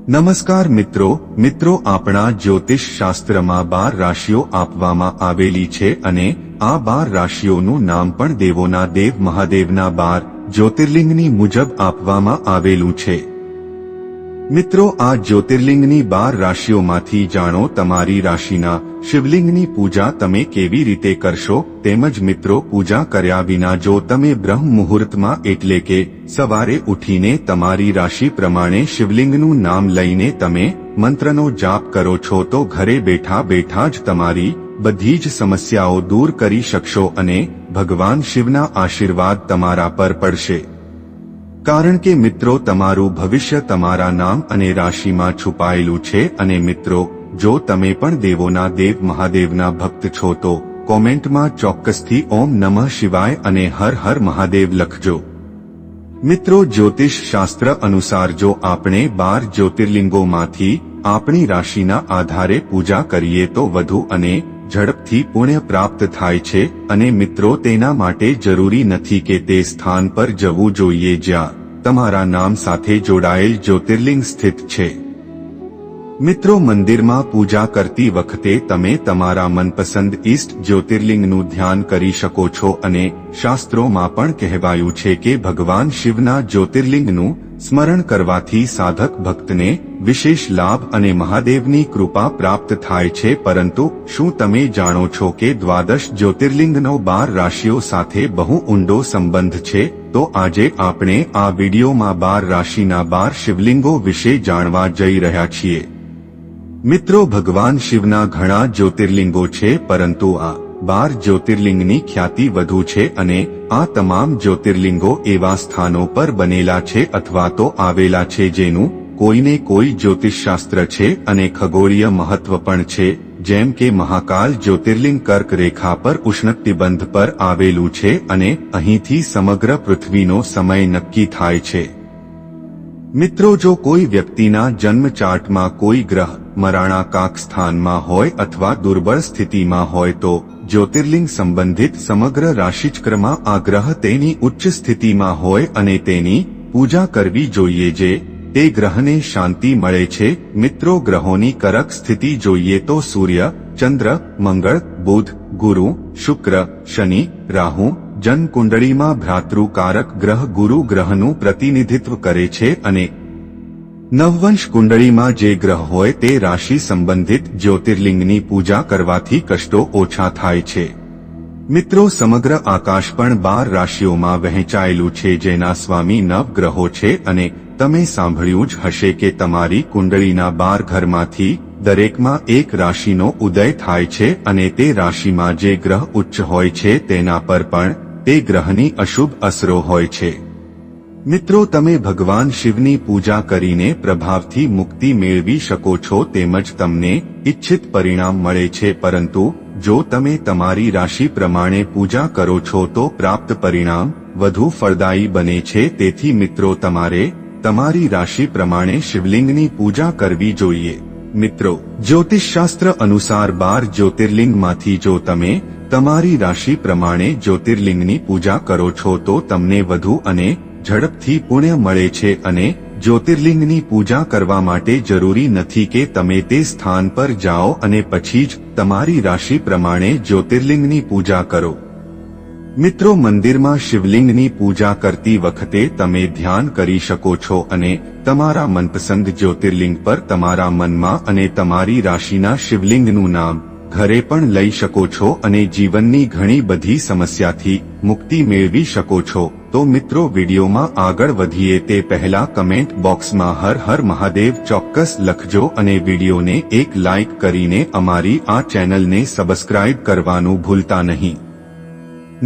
નમસ્કાર મિત્રો આપણા જ્યોતિષ શાસ્ત્રમાં 12 રાશિઓ આપવામાં આવેલી છે અને આ 12 રાશિઓનું નામ પણ દેવોના દેવ મહાદેવના 12 જ્યોતિર્લિંગની મુજબ આપવામાં આવેલું છે। મિત્રો આ જ્યોતિર્લિંગની 12 રાશિઓમાંથી જાણો તમારી રાશિના શિવલિંગની પૂજા તમે કેવી રીતે કરશો તેમજ મિત્રો પૂજા કર્યા વિના જો તમે બ્રહ્મ મુહૂર્તમાં એટલે કે સવારે ઉઠીને તમારી રાશિ પ્રમાણે શિવલિંગનું નામ લઈને તમે મંત્રનો જાપ કરો છો તો ઘરે બેઠા બેઠા જ તમારી બધી જ સમસ્યાઓ દૂર કરી શકશો અને ભગવાન શિવના આશીર્વાદ તમારા પર પડશે। કારણ કે મિત્રો તમારું ભવિષ્ય તમારા નામ અને રાશિમાં છુપાયેલું છે અને મિત્રો જો તમે પણ દેવોના દેવ મહાદેવના ભક્ત છો તો કોમેન્ટમાં ચોક્કસથી ઓમ નમઃ શિવાય અને હર હર મહાદેવ લખજો। મિત્રો જ્યોતિષ શાસ્ત્ર અનુસાર જો આપણે 12 જ્યોતિર્લિંગોમાંથી આપણી રાશિના આધારે પૂજા કરીએ તો વધુ અને ઝડપથી પુણ્ય પ્રાપ્ત થાય છે અને મિત્રો તેના માટે જરૂરી નથી કે તે સ્થાન પર જવું જોઈએ જ્યાં તમારા નામ સાથે જોડાયેલ જ્યોતિર્લિંગ સ્થિત છે। મિત્રો મંદિરમાં પૂજા કરતી વખતે તમે તમારા મનપસંદ ઇષ્ટ જ્યોતિર્લિંગનું ધ્યાન કરી શકો છો અને શાસ્ત્રોમાં પણ કહેવાયું છે કે ભગવાન શિવના જ્યોતિર્લિંગનું સ્મરણ કરવાથી સાધક ભક્તને વિશેષ લાભ અને મહાદેવની કૃપા પ્રાપ્ત થાય છે। પરંતુ શું તમે જાણો છો કે દ્વાદશ જ્યોતિર્લિંગનો 12 રાશિઓ સાથે બહુ ઊંડો સંબંધ છે? તો આજે આપણે આ વિડીયોમાં 12 રાશિના 12 શિવલિંગો વિશે જાણવા જઈ રહ્યા છીએ। મિત્રો ભગવાન શિવના ઘણા જ્યોતિર્લિંગો છે પરંતુ આ 12 જ્યોતિર્લિંગની ખ્યાતિ વધુ છે અને આ તમામ જ્યોતિર્લિંગો એવા સ્થાનો પર બનેલા છે અથવા તો આવેલા છે જેનું કોઈને કોઈ જ્યોતિષશાસ્ત્ર છે અને ખગોળીય મહત્વ પણ છે। જેમ કે મહાકાલ જ્યોતિર્લિંગ કર્ક રેખા પર ઉષ્ણકટિબંધ પર આવેલું છે અને અહીંથી સમગ્ર પૃથ્વીનો સમય નક્કી થાય છે। મિત્રો જો કોઈ વ્યક્તિના જન્મ ચાર્ટમાં કોઈ ગ્રહ મરાણાકાક સ્થાનમાં હોય અથવા દુર્બળ સ્થિતિમાં હોય તો જ્યોતિર્લિંગ સંબંધિત સમગ્ર રાશિચક્રમાં આ ગ્રહ તેની ઉચ્ચ સ્થિતિમાં હોય અને તેની પૂજા કરવી જોઈએ જે તે ગ્રહને શાંતિ મળે છે। મિત્રો ગ્રહોની કરક સ્થિતિ જોઈએ તો સૂર્ય ચંદ્ર મંગળ બુધ ગુરુ શુક્ર શનિ રાહુ જન્મ કુંડળીમાં ભ્રાતૃકારક ગ્રહ ગુરુ ગ્રહનું પ્રતિનિધિત્વ કરે છે અને નવવંશ કુંડળીમાં જે ગ્રહ હોય તે રાશિ સંબંધિત જ્યોતિર્લિંગની પૂજા કરવાથી કષ્ટો ઓછા થાય છે। મિત્રો સમગ્ર આકાશ પણ 12 રાશિઓમાં વહેંચાયેલું છે જેના સ્વામી નવગ્રહો છે અને તમે સાંભળ્યું જ હશે કે તમારી કુંડળીના 12 ઘરમાંથી દરેકમાં એક રાશિનો ઉદય થાય છે અને તે રાશિમાં જે ગ્રહ ઉચ્ચ હોય છે તેના પર પણ તે ગ્રહની અશુભ અસરો હોય છે। મિત્રો તમે ભગવાન શિવની પૂજા કરીને પ્રભાવથી મુક્તિ મેળવી શકો છો તેમજ તમને ઇચ્છિત પરિણામ મળે છે પરંતુ જો તમે તમારી રાશિ પ્રમાણે પૂજા કરો છો તો પ્રાપ્ત પરિણામ વધુ ફળદાયી બને છે। તેથી મિત્રો તમારે તમારી રાશિ પ્રમાણે શિવલિંગની પૂજા કરવી જોઈએ। મિત્રો જ્યોતિષશાસ્ત્ર અનુસાર 12 જ્યોતિર્લિંગમાંથી જો તમે તમારી રાશિ પ્રમાણે જ્યોતિર્લિંગની પૂજા કરો છો તો તમને વધુ અને ઝડપથી પુણ્ય મળે છે અને જ્યોતિર્લિંગની પૂજા કરવા માટે જરૂરી નથી કે તમે તે સ્થાન પર જાઓ અને પછી જ તમારી રાશિ પ્રમાણે જ્યોતિર્લિંગની પૂજા કરો। મિત્રો મંદિરમાં શિવલિંગની પૂજા કરતી વખતે તમે ધ્યાન કરી શકો છો અને તમારા મનપસંદ જ્યોતિર્લિંગ પર તમારા મનમાં અને તમારી રાશિના શિવલિંગનું નામ ઘરે પણ લઈ શકો છો અને જીવનની ઘણી બધી સમસ્યાથી મુક્તિ મેળવી શકો છો। તો મિત્રો વિડીયોમાં આગળ વધીએ તે પહેલા કમેન્ટ બોક્સમાં હર હર મહાદેવ ચોક્કસ લખજો અને વિડીયોને એક લાઇક કરીને અમારી આ ચેનલને સબસ્ક્રાઇબ કરવાનું ભૂલતા નહીં।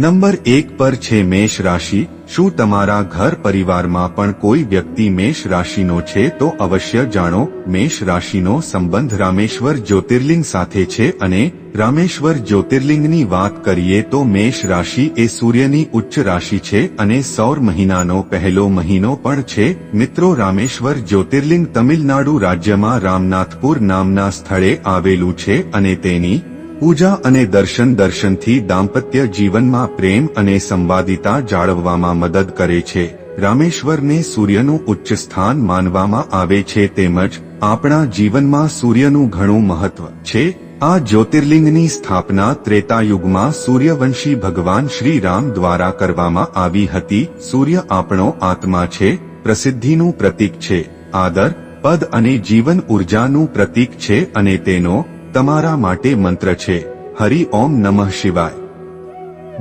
નંબર 1 પર છે મેષ રાશિ। શું તમારા ઘર પરિવારમાં પણ કોઈ વ્યક્તિ મેષ રાશિનો છે તો અવશ્ય જાણો મેષ રાશિનો સંબંધ રામેશ્વર જ્યોતિર્લિંગ સાથે છે અને રામેશ્વર જ્યોતિર્લિંગની વાત કરીએ તો મેષ રાશિ એ સૂર્યની ઉચ્ચ રાશિ છે અને સૌર મહિનાનો પહેલો મહિનો પણ છે। મિત્રો રામેશ્વર જ્યોતિર્લિંગ તમિલનાડુ રાજ્યમાં રામનાથપુર નામના સ્થળે આવેલું છે અને તેની પૂજા અને દર્શનથી દાંપત્ય જીવનમાં પ્રેમ અને સંવાદિતા જાળવવામાં મદદ કરે છે। રામેશ્વરને સૂર્યનું ઉચ્ચ સ્થાન માનવામાં આવે છે, તેમજ આપણા જીવનમાં સૂર્યનું ઘણું મહત્વ છે. આ જ્યોતિર્લિંગની સ્થાપના ત્રેતાયુગમાં સૂર્યવંશી ભગવાન શ્રી રામ દ્વારા કરવામાં આવી હતી. સૂર્ય આપણો આત્મા છે, પ્રસિદ્ધિનું પ્રતીક છે, આદર, પદ અને જીવન ઉર્જાનું પ્રતીક છે અને તેનો તમારા માટે મંત્ર છે હરિ ઓમ નમઃ શિવાય.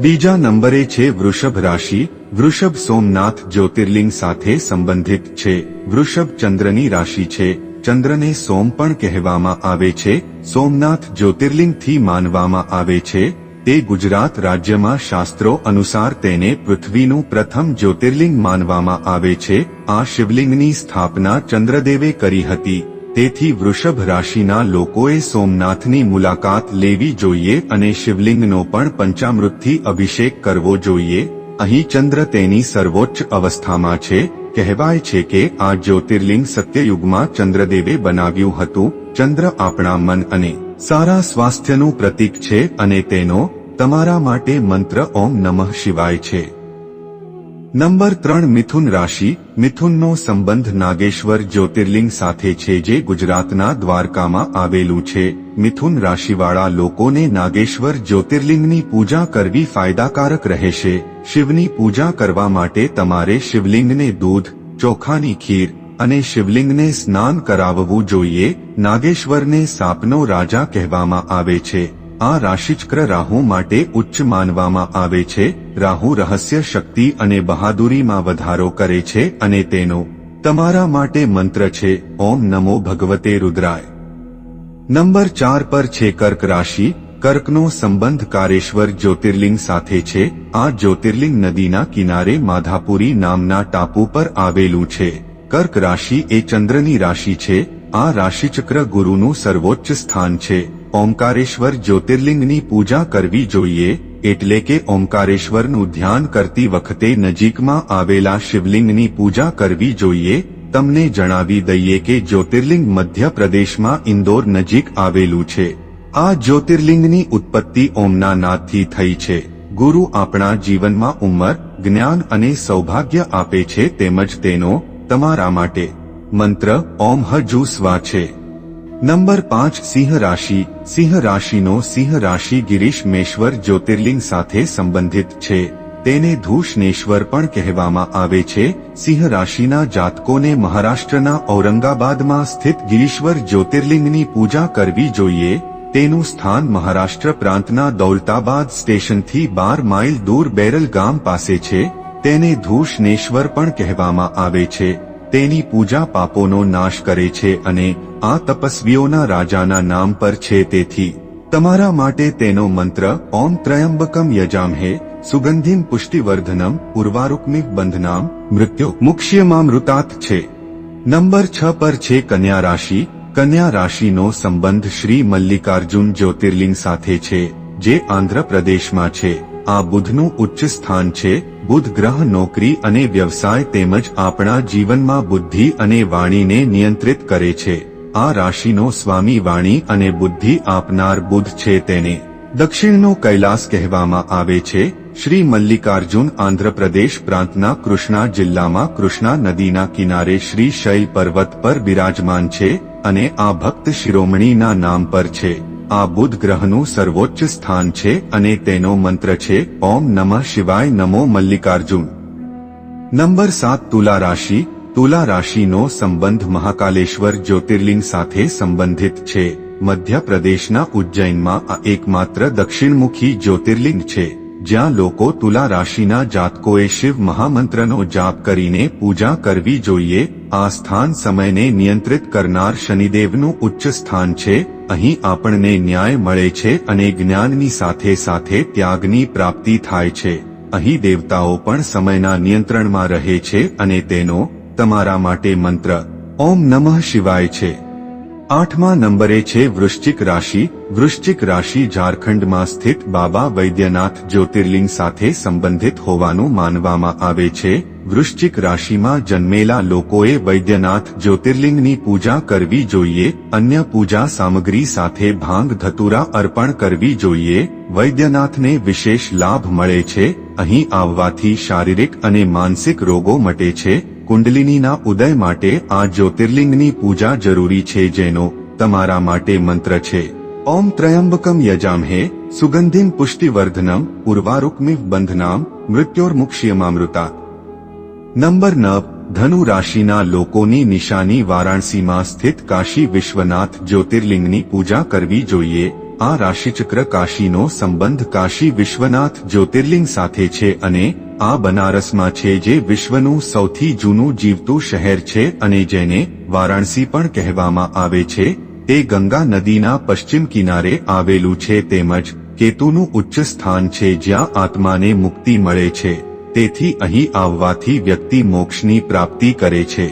બીજા નંબરે છે વૃષભ રાશિ. વૃષભ સોમનાથ જ્યોતિર્લિંગ સાથે સંબંધિત છે. વૃષભ ચંદ્રની રાશિ છે. ચંદ્રને સોમ પણ કહેવામાં આવે છે. સોમનાથ જ્યોતિર્લિંગથી માનવામાં આવે છે. તે ગુજરાત રાજ્યમાં શાસ્ત્રો અનુસાર તેને પૃથ્વીનું પ્રથમ જ્યોતિર્લિંગ માનવામાં આવે છે. આ શિવલિંગની સ્થાપના ચંદ્રદેવે કરી હતી. તેથી વૃષભ રાશિના લોકોએ સોમનાથની મુલાકાત લેવી જોઈએ અને શિવલિંગનો પણ પંચામૃતથી અભિષેક કરવો જોઈએ. અહીં ચંદ્ર તેની સર્વોચ્ચ અવસ્થામાં છે. કહેવાય છે કે આ જ્યોતિર્લિંગ સત્યયુગમાં ચંદ્રદેવે બનાવ્યું હતું. ચંદ્ર આપણા મન અને સારા સ્વાસ્થ્યનું પ્રતીક છે અને તેનો તમારા માટે મંત્ર ઓમ નમઃ શિવાય છે. નંબર 3 મિથુન રાશિ. મિથુનનો સંબંધ નાગેશ્વર જ્યોતિર્લિંગ સાથે છે જે ગુજરાતના દ્વારકામાં આવેલું છે. મિથુન રાશિવાળા લોકોને નાગેશ્વર જ્યોતિર્લિંગની પૂજા કરવી ફાયદાકારક રહેશે. શિવની પૂજા કરવા માટે તમારે શિવલિંગને દૂધ, ચોખાની ખીર અને શિવલિંગને સ્નાન કરાવવું જોઈએ. નાગેશ્વરને સાપનો રાજા કહેવામાં આવે છે. આ રાશિચક્ર રાહુ માટે ઉચ્ચ માનવામાં આવે છે. રાહુ રહસ્ય, શક્તિ અને બહાદુરીમાં વધારો કરે છે અને તેનો તમારા માટે મંત્ર છે ઓમ નમો ભગવતે રુદ્રાય. નંબર 4 પર છે કર્ક રાશિ. કર્કનો સંબંધ કારેશ્વર જ્યોતિર્લિંગ સાથે છે. આ જ્યોતિર્લિંગ નદીના કિનારે માધાપુરી નામના ટાપુ પર આવેલું છે. કર્ક રાશિ એ ચંદ્રની રાશિ છે. આ રાશિચક્ર ગુરુનું સર્વોચ્ચ સ્થાન છે. ઓમકારેશ્વર જ્યોતિર્લિંગની પૂજા કરવી જોઈએ, એટલે કે ઓમકારેશ્વરનું ધ્યાન કરતી વખતે નજીકમાં આવેલા શિવલિંગની પૂજા કરવી જોઈએ. તમને જણાવી દઈએ કે જ્યોતિર્લિંગ મધ્યપ્રદેશમાં ઇન્દોર નજીક આવેલું છે. આ જ્યોતિર્લિંગની ઉત્પત્તિ ઓમના નાદથી થઈ છે. ગુરુ આપણા જીવનમાં ઉંમર, જ્ઞાન અને સૌભાગ્ય આપે છે, તેમજ તેનો તમારા માટે મંત્ર ઓમ હજુ સ્વા છે. નંબર 5 સિંહ રાશિ. સિંહ રાશિનો સિંહ રાશિ ગિરીશમેશ્વર જ્યોતિર્લિંગ સાથે સંબંધિત છે. તેને ધૂષણેશ્વર પણ કહેવામાં આવે છે. સિંહ રાશિના જાતકોને મહારાષ્ટ્રના ઔરંગાબાદમાં સ્થિત ગિરીશ્વર જ્યોતિર્લિંગની પૂજા કરવી જોઈએ. તેનું સ્થાન મહારાષ્ટ્ર પ્રાંતના દૌલતાબાદ સ્ટેશનથી 12 માઇલ દૂર બેરલ ગામ પાસે છે. તેને ધૂષણેશ્વર પણ કહેવામાં આવે છે. તેની પૂજા પાપોનો નાશ કરે છે અને આ તપસ્વીઓના રાજાના નામ પર છે. તેથી તમારા માટે તેનો મંત્ર ઓમ ત્રયંબકમ યજામહે સુગંધિમ પુષ્ટિવર્ધનમ ઉર્વારુકમિવ બંધનામ મૃત્યુ મુક્ષ્યમામૃતાત છે. નંબર 6 પર છે કન્યા રાશિ. કન્યા રાશિનો સંબંધ શ્રી મલ્લિકાર્જુન જ્યોતિર્લિંગ સાથે છે, જે આંધ્રપ્રદેશમાં છે. આ બુધનું ઉચ્ચ સ્થાન છે. બુધ ગ્રહ નોકરી અને વ્યવસાય તેમજ આપણા જીવનમાં બુદ્ધિ અને વાણીને નિયંત્રિત કરે છે. આ રાશિનો સ્વામી વાણી અને બુદ્ધિ આપનાર બુધ છે. તેને દક્ષિણનો કૈલાસ કહેવામાં આવે છે. શ્રી મલ્લિકાર્જુન આંધ્રપ્રદેશ પ્રાંતના કૃષ્ણા જિલ્લામાં કૃષ્ણા નદીના કિનારે શ્રી શૈલ પર્વત પર બિરાજમાન છે અને આ ભક્ત શિરોમણીના નામ પર છે. આ બુધ ગ્રહનું સર્વોચ્ચ સ્થાન છે અને તેનો મંત્ર છે ઓમ નમઃ શિવાય નમો મલ્લિકાર્જુન. નંબર 7 તુલા રાશિ. તુલા રાશિનો સંબંધ મહાકાલેશ્વર જ્યોતિર્લિંગ સાથે સંબંધિત છે. મધ્યપ્રદેશના ઉજ્જૈનમાં આ એકમાત્ર દક્ષિણમુખી જ્યોતિર્લિંગ છે, જ્યાં લોકો તુલા રાશિના જાતકોએ શિવ મહામંત્રનો જાપ કરીને પૂજા કરવી જોઈએ. આ સ્થાન સમયને નિયંત્રિત કરનાર શનિદેવનું ઉચ્ચ સ્થાન છે. અહીં આપણને ન્યાય મળે છે અને જ્ઞાનની સાથે સાથે ત્યાગની પ્રાપ્તિ થાય છે. અહીં દેવતાઓ પણ સમયના નિયંત્રણમાં રહે છે અને તેનો તમારા માટે મંત્ર ઓમ નમઃ શિવાય છે. 8મા નંબરે છે વૃશ્ચિક રાશિ। વૃશ્ચિક રાશિ ઝારખંડમાં સ્થિત બાબા વૈદ્યનાથ જ્યોતિર્લિંગ સાથે સંબંધિત હોવાનું માનવામાં આવે છે। વૃશ્ચિક રાશિમાં જન્મેલા લોકોએ વૈદ્યનાથ જ્યોતિર્લિંગની પૂજા કરવી જોઈએ। અન્ય પૂજા સામગ્રી સાથે ભાંગ ધતુરા અર્પણ કરવી જોઈએ। વૈદ્યનાથને વિશેષ લાભ મળે છે। અહીં આવવાથી શારીરિક અને માનસિક રોગો મટે છે। કુંડલિનીના ઉદય માટે આ જ્યોતિર્લિંગની પૂજા જરૂરી છે, જેનો તમારા માટે મંત્ર છે ઓમ ત્રયંબકમ યજામહે સુગંધિમ પુષ્ટિવર્ધનમ ઉર્વારુકમિવ બંધનામ મૃત્યોર્મુક્ષ્યમામૃતા। નંબર 9 ધનુ રાશિના લોકોની નિશાની વારાણસીમાં સ્થિત કાશી વિશ્વનાથ જ્યોતિર્લિંગની પૂજા કરવી જોઈએ। આ રાશિચક્ર કાશીનો સંબંધ કાશી વિશ્વનાથ જ્યોતિર્લિંગ સાથે છે અને આ બનારસમાં છે, જે વિશ્વનું સૌથી જૂનું જીવતું શહેર છે અને જેને વારાણસી પણ કહેવામાં આવે છે। તે ગંગા નદીના પશ્ચિમ કિનારે આવેલું છે તેમજ કેતુનું ઉચ્ચ સ્થાન છે, જ્યાં આત્માને મુક્તિ મળે છે। તેથી અહીં આવવાથી વ્યક્તિ મોક્ષની પ્રાપ્તિ કરે છે।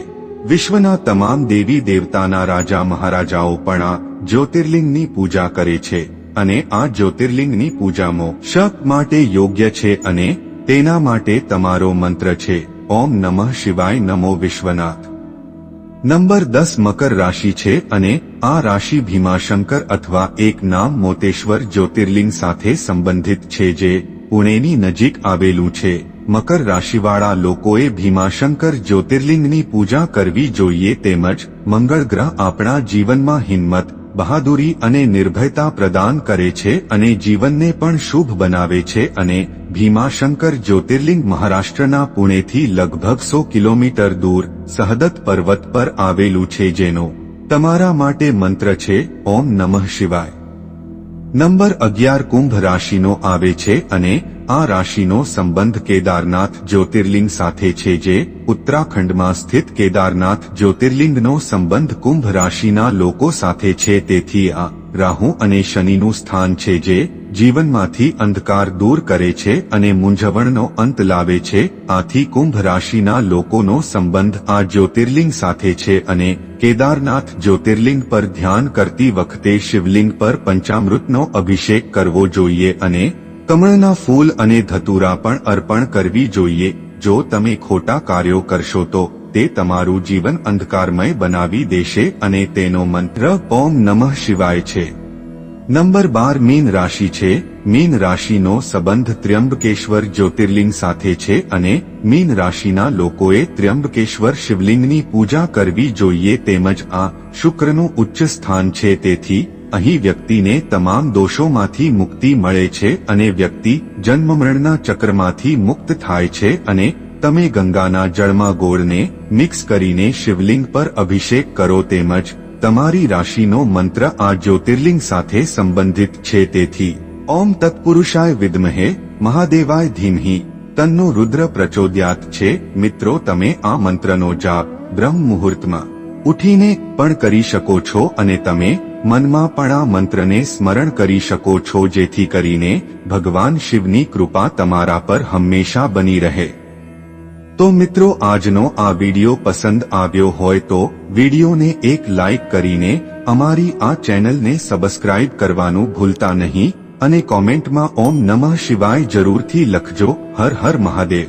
વિશ્વના તમામ દેવી દેવતાના રાજા મહારાજાઓ પણ આ જ્યોતિર્લિંગની પૂજા કરે છે અને આ જ્યોતિર્લિંગની પૂજા મોક્ષ માટે યોગ્ય છે અને તેના માટે તમારો મંત્ર છે ઓમ નમઃ શિવાય નમો વિશ્વનાથ। નંબર 10 મકર રાશિ છે અને આ રાશિ ભીમાશંકર અથવા એક નામ મોતેશ્વર જ્યોતિર્લિંગ સાથે સંબંધિત છે, જે પુણેની નજીક આવેલું છે। મકર રાશિવાળા લોકોએ ભીમાશંકર જ્યોતિર્લિંગની પૂજા કરવી જોઈએ। તેમજ મંગળ ગ્રહ આપણા જીવનમાં હિંમત, બહાદુરી અને નિર્ભયતા પ્રદાન કરે છે અને જીવનને પણ શુભ બનાવે છે અને ભીમાશંકર જ્યોતિર્લિંગ મહારાષ્ટ્રના પુણેથી લગભગ 100 કિલોમીટર દૂર સહદત પર્વત પર આવેલું છે, જેનો તમારા માટે મંત્ર છે ઓમ નમઃ શિવાય। નંબર 11 કુંભ રાશિનો આવે છે અને આ રાશિનો સંબંધ કેદારનાથ જ્યોતિર્લિંગ સાથે છે, જે ઉત્તરાખંડમાં સ્થિત કેદારનાથ જ્યોતિર્લિંગનો સંબંધ કુંભ રાશિના લોકો સાથે છે। તેથી આ રાહુ અને શનિનું સ્થાન છે, જે જીવનમાંથી અંધકાર દૂર કરે છે અને મૂંઝવણનો અંત લાવે છે। આથી કુંભ રાશિના લોકોનો સંબંધ આ જ્યોતિર્લિંગ સાથે છે અને કેદારનાથ જ્યોતિર્લિંગ પર ધ્યાન કરતી વખતે શિવલિંગ પર પંચામૃતનો અભિષેક કરવો જોઈએ અને કમળના ફૂલ અને ધતુરા પણ અર્પણ કરવી જોઈએ। જો તમે ખોટા કાર્યો કરશો તો તે તમારું જીવન અંધકારમય બનાવી દેશે અને તેનો મંત્ર ઓમ નમઃ શિવાય છે। નંબર 12 મીન રાશિ છે। મીન રાશિનો સંબંધ ત્ર્યંબકેશ્વર જ્યોતિર્લિંગ સાથે છે અને મીન રાશિના લોકોએ ત્ર્યંબકેશ્વર શિવલિંગની પૂજા કરવી જોઈએ। તેમજ આ શુક્રનું ઉચ્ચ સ્થાન છે, તેથી અહીં વ્યક્તિને તમામ દોષોમાંથી મુક્તિ મળે છે અને વ્યક્તિ જન્મમરણના ચક્રમાંથી મુક્ત થાય છે અને તમે ગંગાના જળમાં ગોળને મિક્સ કરીને શિવલિંગ પર અભિષેક કરો। તેમજ તમારી રાશિનો મંત્ર આ જ્યોતિર્લિંગ સાથે સંબંધિત છે, તેથી ઓમ તત્પુરુષાય વિદ્મહે મહાદેવાય ધીમહિ તન્નો રુદ્ર પ્રચોદયાત છે। મિત્રો, તમે આ મંત્રનો જાપ બ્રહ્મ મુહૂર્તમાં ઉઠીને પણ કરી શકો છો અને તમે મનમાં પણ આ મંત્રને સ્મરણ કરી શકો છો, જેથી કરીને ભગવાન શિવની કૃપા તમારા પર હંમેશા બની રહે। તો મિત્રો, આજનો આ વિડિયો પસંદ આવ્યો હોય તો વિડિયોને એક લાઇક કરીને અમારી આ ચેનલને સબસ્ક્રાઇબ કરવાનું ભૂલતા નહીં અને કોમેન્ટમાં ઓમ નમઃ શિવાય જરૂરથી લખજો। હર હર મહાદેવ।